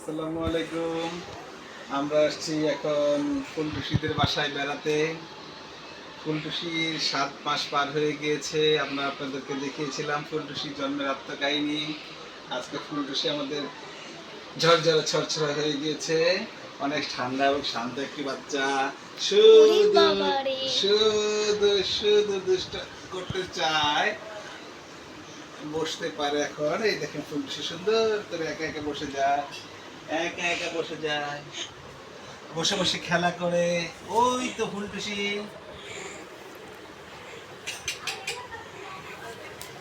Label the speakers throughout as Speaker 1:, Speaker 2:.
Speaker 1: আসসালামু আলাইকুম। আমরা আসছি এখন ফুলটুসিদের বাসায় বেড়াতে। ফুলটুসির 7 মাস পার হয়ে গিয়েছে। আমরা আপনাদেরকে দেখিয়েছিলাম ফুলটুসির জন্মের আত্মকাহিনী। আজকে ফুলটুসি আমাদের ঝরঝরে ছড়ছড়া হয়ে গিয়েছে। অনেক ঠান্ডা এবং শান্ত একটি বাচ্চা। শুধু শুধু শুধু দুষ্ট করতে চায়। বসতে পারে এখন। এই দেখেন ফুলটুসি সুন্দর করে একা একা বসে যায়, একা একা বসে যায়, বসে বসে খেলা করে। ওই তো ফুলটুসি,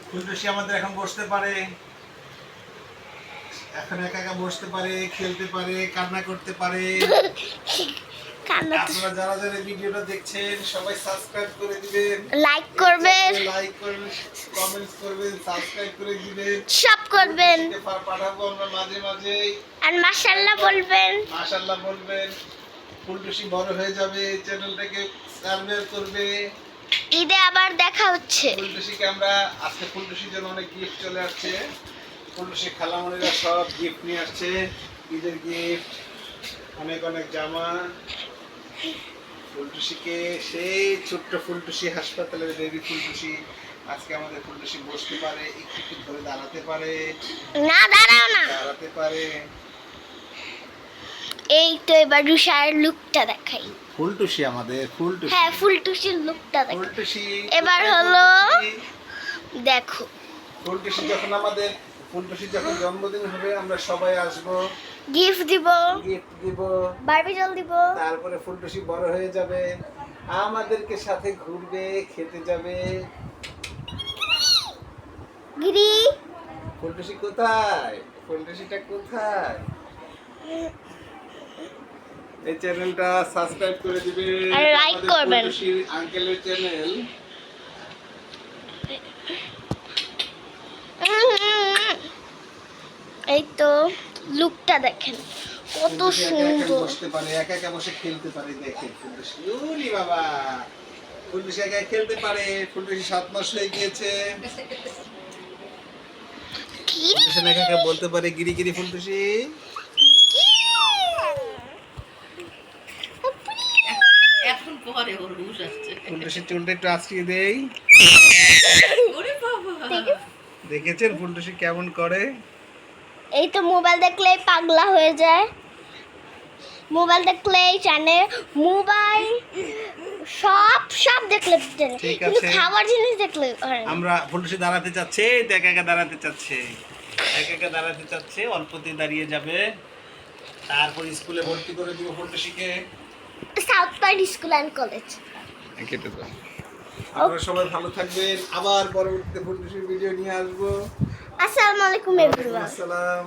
Speaker 1: ফুলটুসি আমাদের এখন বসতে পারে, এখন একা একা বসতে পারে, খেলতে পারে, কান্না করতে পারে। আপনারা যারা যারা ভিডিওটা দেখছেন সবাই সাবস্ক্রাইব করে দিবেন,
Speaker 2: লাইক করবেন,
Speaker 1: কমেন্টস করবেন, সাবস্ক্রাইব করে দিবেন,
Speaker 2: সব করবেন।
Speaker 1: পাঠাবো আমরা মাঝে মাঝে।
Speaker 2: আর মাশাআল্লাহ বলবেন,
Speaker 1: মাশাআল্লাহ বলবেন। ফুলটুসি বড় হয়ে যাবে, চ্যানেলটাকে সাবস্ক্রাইব করবে।
Speaker 2: ঈদে আবার দেখা হচ্ছে।
Speaker 1: ফুলটুসিকে আমরা আজকে ফুলটুসির জন্য অনেক গিফট চলে আসছে। ফুলটুসি খালামণিরা সব গিফট নিয়ে আসছে, ঈদের গিফট, অনেক অনেক জামা। ফুলটুসিকে সেই ছোট্ট ফুলটুসি, হাসপাতালের বেবি ফুলটুসি, আজকে আমাদের ফুলটুসি বসতে পারে, একটু একটু ধরে দাঁড়াতে পারে,
Speaker 2: না দাঁড়াও না,
Speaker 1: দাঁড়াতে পারে।
Speaker 2: এই তো এবার রুষার লুকটা দেখাই।
Speaker 1: ফুলটুসি আমাদের ফুলটুসি,
Speaker 2: হ্যাঁ ফুলটুসির লুকটা দেখাই।
Speaker 1: ফুলটুসি
Speaker 2: এবার হলো দেখো,
Speaker 1: ফুলটুসি যখন আমাদের ফুলটুসির যখন জন্মদিন হবে আমরা সবাই আসবো,
Speaker 2: গিফট দিব,
Speaker 1: গিফট দিব,
Speaker 2: বারবি জল দিব।
Speaker 1: তারপরে ফুলটুসি বড় হয়ে যাবে, আমাদেরকে সাথে ঘুরবে, খেতে যাবে।
Speaker 2: গিরি
Speaker 1: ফুলটুসি কোথায়? ফুলটুসিটা কোথায়? এই চ্যানেলটা সাবস্ক্রাইব করে দিবেন
Speaker 2: আর লাইক করবেন।
Speaker 1: ফুলটুসির আঙ্কেলের চ্যানেল।
Speaker 2: এই তো লুকটা দেখেন কত
Speaker 1: ফুলটুসি একা একা
Speaker 2: সুন্দর।
Speaker 1: বসতে পারে, একা একা বসে খেলতে পারে। দেখেন ফুলটুসি, ওরে বাবা, ফুলটুসি একা একা খেলতে পারে। ফুলটুসি 7 মাস হয়ে গিয়েছে। ফুলটুসি একা একা বলতে পারে গিরি গিরি। ফুলটুসি
Speaker 3: এখন পরে ওর হুশ আসছে।
Speaker 1: ফুলটুসির চুলটা একটু আঁচড়িয়ে দেই।
Speaker 3: ওরে বাবা,
Speaker 1: দেখেছেন ফুলটুসি কেমন করে?
Speaker 2: এই তো মোবাইল দেখলেই পাগলা হয়ে যায়, মোবাইল দেখলেই জানে, মোবাইল সব সব দেখলে জানে,
Speaker 1: ঠিক
Speaker 2: কিন্তু
Speaker 1: আছে।
Speaker 2: খাবার জিনিস দেখলে হয় না।
Speaker 1: আমরা ফুলটুসি দাঁড়াতে চাচ্ছে, এই তো একা একা দাঁড়াতে চাচ্ছে, একা একা দাঁড়াতে চাচ্ছে। অল্পতেই দাঁড়িয়ে যাবে, তারপর স্কুলে ভর্তি করে দিব ফুলটুসিকে।
Speaker 2: South part school and college.
Speaker 1: কেটে দাও। আপনারা সবাই ভালো থাকবেন, আবার পরবর্তীতে ফুলটুসির ভিডিও নিয়ে আসবো।
Speaker 2: আসসালামু আলাইকুম এভরিওয়ান।
Speaker 1: আসসালাম।